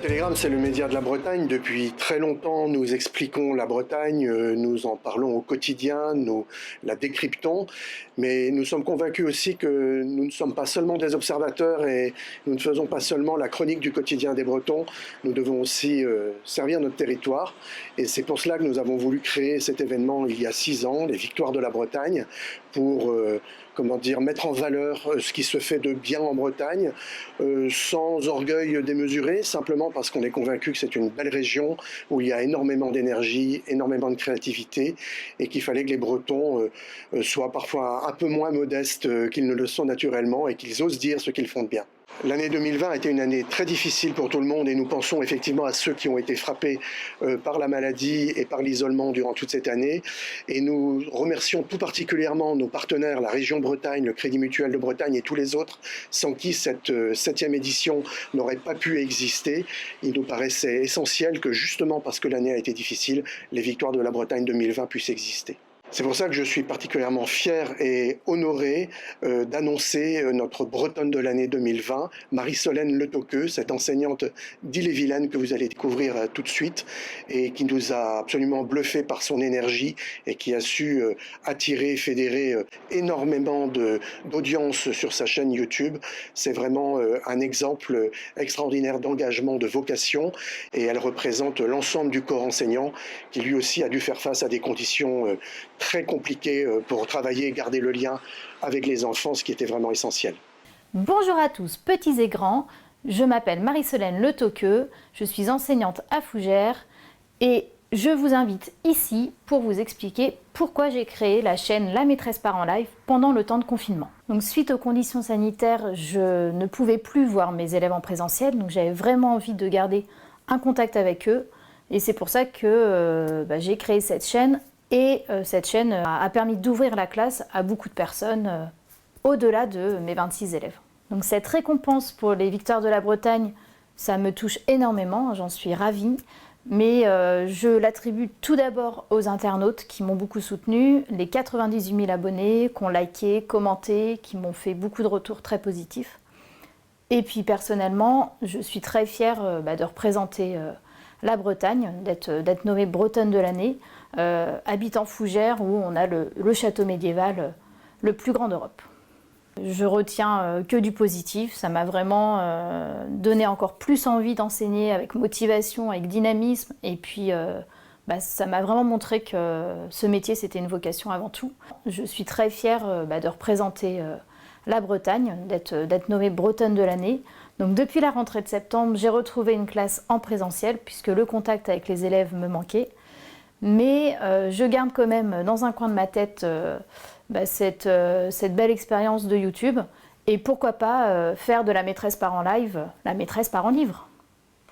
Télégramme, c'est le média de la Bretagne. Depuis très longtemps, nous expliquons la Bretagne, nous en parlons au quotidien, nous la décryptons, mais nous sommes convaincus aussi que nous ne sommes pas seulement des observateurs et nous ne faisons pas seulement la chronique du quotidien des Bretons, nous devons aussi servir notre territoire. Et c'est pour cela que nous avons voulu créer cet événement il y a 6 ans, les Victoires de la Bretagne, pour mettre en valeur ce qui se fait de bien en Bretagne, sans orgueil démesuré, simplement parce qu'on est convaincu que c'est une belle région où il y a énormément d'énergie, énormément de créativité, et qu'il fallait que les Bretons soient parfois un peu moins modestes qu'ils ne le sont naturellement et qu'ils osent dire ce qu'ils font de bien. L'année 2020 a été une année très difficile pour tout le monde et nous pensons effectivement à ceux qui ont été frappés par la maladie et par l'isolement durant toute cette année. Et nous remercions tout particulièrement nos partenaires, la région Bretagne, le Crédit Mutuel de Bretagne et tous les autres, sans qui cette 7e édition n'aurait pas pu exister. Il nous paraissait essentiel que justement parce que l'année a été difficile, les Victoires de la Bretagne 2020 puissent exister. C'est pour ça que je suis particulièrement fier et honoré d'annoncer notre Bretonne de l'année 2020, Marie-Solène Le Toqueux, cette enseignante d'Ille-et-Vilaine que vous allez découvrir tout de suite et qui nous a absolument bluffé par son énergie et qui a su attirer, fédérer énormément d'audience sur sa chaîne YouTube. C'est vraiment un exemple extraordinaire d'engagement, de vocation, et elle représente l'ensemble du corps enseignant qui lui aussi a dû faire face à des conditions très compliqué pour travailler et garder le lien avec les enfants, ce qui était vraiment essentiel. Bonjour à tous, petits et grands, je m'appelle Marie-Solène Le Toqueux, je suis enseignante à Fougères et je vous invite ici pour vous expliquer pourquoi j'ai créé la chaîne La Maîtresse Part en Live pendant le temps de confinement. Donc suite aux conditions sanitaires, je ne pouvais plus voir mes élèves en présentiel, donc j'avais vraiment envie de garder un contact avec eux et c'est pour ça que j'ai créé cette chaîne. Et cette chaîne a permis d'ouvrir la classe à beaucoup de personnes au-delà de mes 26 élèves. Donc cette récompense pour les Victoires de la Bretagne, ça me touche énormément, j'en suis ravie. Mais je l'attribue tout d'abord aux internautes qui m'ont beaucoup soutenu, les 98 000 abonnés qui ont liké, commenté, qui m'ont fait beaucoup de retours très positifs. Et puis personnellement, je suis très fière de représenter la Bretagne, d'être nommée Bretonne de l'année, habitant Fougères où on a le château médiéval le plus grand d'Europe. Je retiens que du positif, ça m'a vraiment donné encore plus envie d'enseigner avec motivation, avec dynamisme, et puis ça m'a vraiment montré que ce métier c'était une vocation avant tout. Je suis très fière de représenter la Bretagne, d'être nommée Bretonne de l'année. Donc depuis la rentrée de septembre, j'ai retrouvé une classe en présentiel puisque le contact avec les élèves me manquait. Mais je garde quand même dans un coin de ma tête cette belle expérience de YouTube. Et pourquoi pas faire de la maîtresse part en live, la maîtresse part en livre.